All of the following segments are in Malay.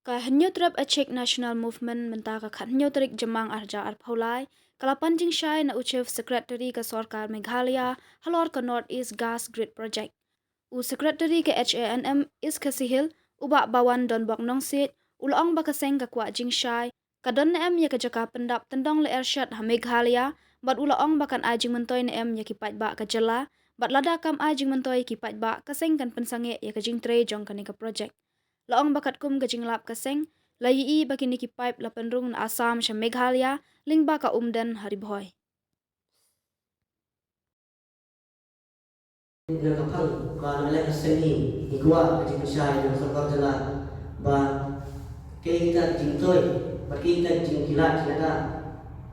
Ka hanyutrap achek national movement menta ka khat hanyutrik jamang arja arphaulai kalapan jing shai na uchef secretary ka sarkar Meghalaya halor ka North East Gas Grid Project. U secretary ka HANM is kasihil uba bawan don bok nong sit ulong ba kaseng ka kwa jing shai ka don na em ya ka jaka pendap tendong le ershad ha Meghalaya bat ulong ba kan ajing mentoy na em ya ki pat ba ka jela bat lada kam ajing mentoy ki pat ba kaseng kan pensange ya ka jing tre jong ka project. Laong bakat kum gajing lap kaseng, layi baki niki pipe la penrung na Assam sha Meghalaya, ling baka umden haribhoy. Nakapang ba na kaseng ni igwa gajing syai na sarkar jala ba kita jingtoy ba kita jing kilat jada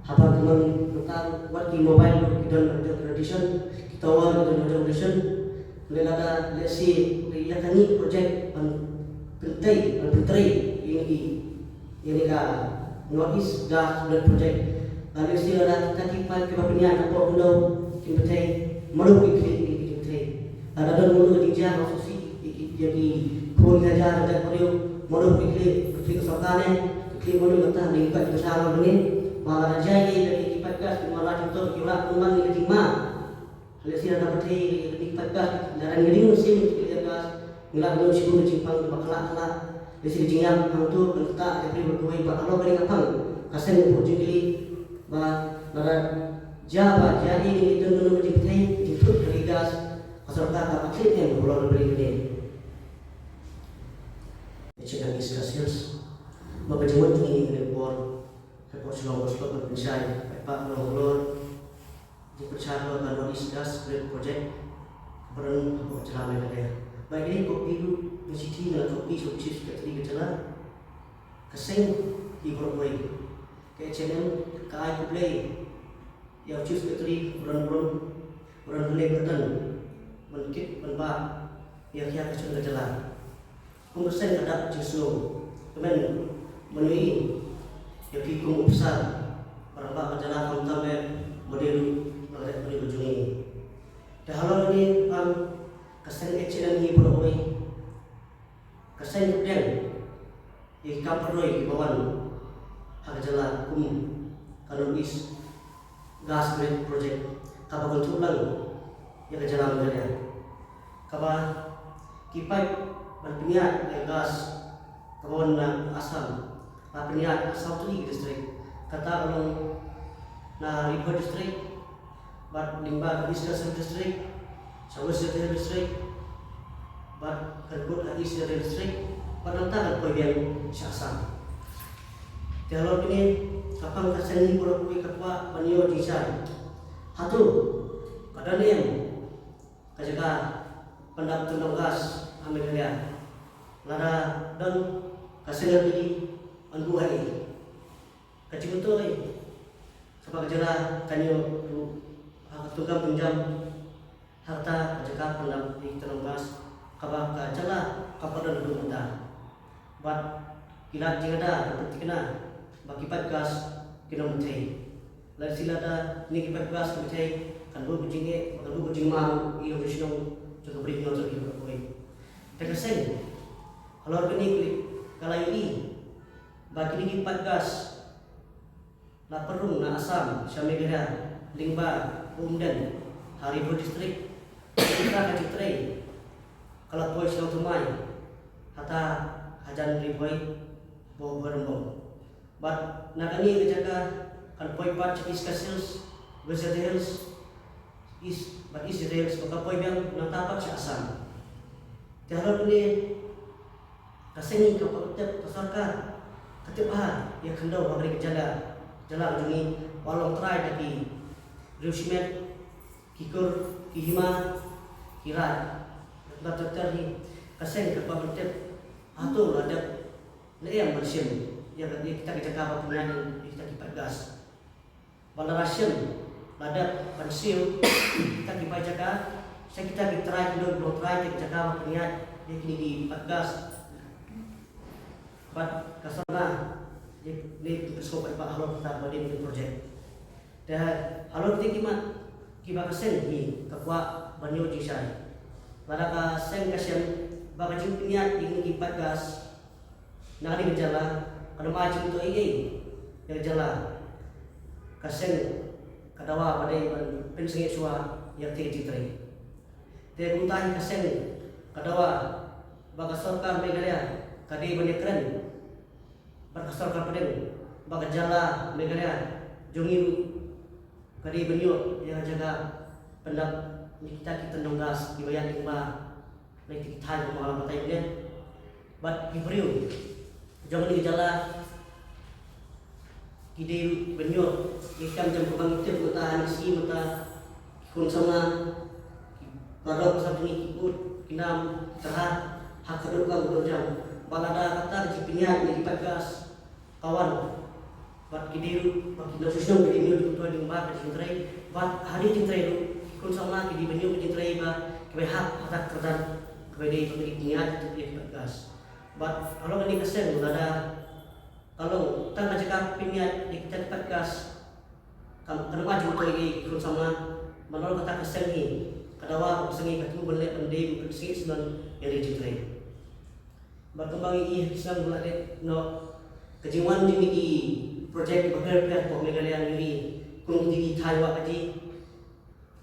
haba tumang tentang wat ki mobile ki don tradition kita war don tradition lelada lesi liyatani project pentai ini ka North East Gas Grid Project lalu sila kita kipat ke bapenya apa ulo pentai malu ikli pentai ada don mulu dijang osusi jadi phone hajar ada perlu malu ikli pentai sarkane ikli malu kata lingkat besar begini malah jadi dari kipat gas malah contoh kira tuman ni ketima lalu sila dapat kipat gas dan ngering musim kipat gas ngila belum sibuk cimpang bakala di sini jingan hantu kentak jadi berkuai bakalo kali ngapang kasen pojok kali ba nara jaba jadi ini tunu menjiptai jiput dari gas asal kata pakai yang bolong beli gede cekang iskasius mabajemut ini report selong selong berpisah pak lor dipercaya dengan North East Gas Grid Project berang jalan mereka baik ini kopi itu mesti dengan kopi sukses ketika jalan keseng di Broadway ke channel ke I play yang choose ketika orang boleh berdan menkit menbak yang kia kecil jalan kumpusan ada justru teman menui yang kikum besar orang bak berjalan sampai model mengenai ujung ini dah ini kaseng HNM ni Broadway kaseng den yang kaperoi bawan hak jalan North East Gas Grid Project kapag tulang yang jalan mereka kapag kipai berpingat yang gas kawan Assam berpingat South East District kata kalau na River District but limbah East District South District but Kalkut East District penantangan pemilihan syasam. Kalau ini kapang kaseni pura-pura kapwa banyo disay. Hatu kadang yang kajaga pendap tentang gas Amerika. Lara dan kaseni ini anbuhai. Kacik betul sebab jera kanyo tukang pinjam harta kajaga pendap di tentang gas kabah kacala kapada dulu muda. Bat kilat jengada dapat kena bakipat gas kena mutai. Lalu silada ni kipat gas mutai kan bu bujinge kan bu bujing mau iyo bisno juga beri nyoto di berkoi. Terkesan kalau ini kalau ini bagi ni kipat gas la perung na Assam Syamegara Lingba Umden Haribur District kita kacitrai kalau pois yang tumai hata hajan ribuai bawa berembong but nakani kejaga kan poi part iskasils vegetarians is but Israels maka poi yang natapak sa Assam tiharap ini kaseni kapag pasarkan ketipa ya kendau bagri kejaga jalan jungi walong try tapi Riusimet kikur kihima kirat terjadi kaseng kapag atau ada leang bersim yang kita jaga punya kita kipat gas balarasem ada pensil kita kipat jaga saya kita try belum try kita jaga punya yang kini di kipat gas but kasana ni skop apa halor kita bagi di project dah halor kita kibat kaseng ni kapwa banyo jisai pada ka seng kasem baka jing pinyat ing kipat gas nari gejala kada maju to igi ya gejala kaseng kadawa badai pensengi suwa ya titrai te kuntahi kaseng kadawa baga sorkar Meghalaya kadi banekran baga sorkar padeng baga jala Meghalaya jongiru kadi benyo ya jaga pendap kita nonggas dibayar lima nanti kita mau matai dia bat gibriu jangan dijala kide benyo ikam jam kubang itu mata si mata kun sama pada pasal ini ikut kinam terhad hak kedua jam balada kata jipinya di pagas kawan bat kide makin susung kide benyo tu di mbak di tray bat hari di tray kun sama kide benyo di tray ba kebe hak kerdan kebe di niat di pagas bat kalau ini kesen balada kalau tanda jika piniat di kita pagas kenapa juga lagi kun sama menolak kata kesengi kadawa kesengi katu boleh pendem kesengi senan yang dijitai berkembang ini Islam mulai no kejiwan di projek bergerak po Meghalaya ini kun di Thailand aja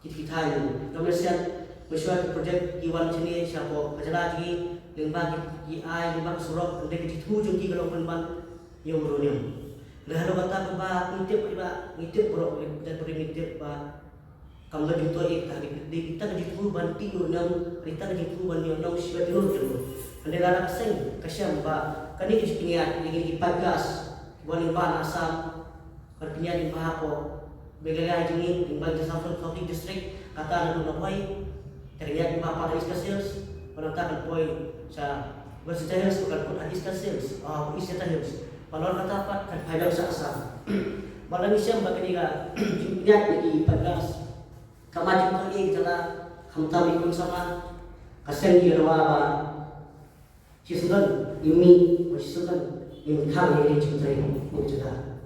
kita Thailand Indonesia mesyuarat projek iwan sini siapa kejala lagi lembag di ai lembag surok pendek di tujuh di kalau penban yang beruniam. Lalu kata ba ngitip bro dan beri ngitip ba kamu juto kita di kita jitu banti unam kita jitu banti unam siapa dulu dulu. Anda lara keseng kasyam ba kani kipingat ingin dipagas boleh ba nasam berpinya di Mahapo Meghalaya ini di Bangsa Samsul County District kata anu napai terlihat di Mahapo Hadis Kasils penatakan poin sa bersihus bukan pun Hadis Kasils isi tahus Malor kata apa kan hadap saksa. Malam siang bagi dia niat di pagas. Kamaju kali jala hamtam ikun sama kaseng di rawa Cisudan ini Cisudan ini kami ini cintai ini juga.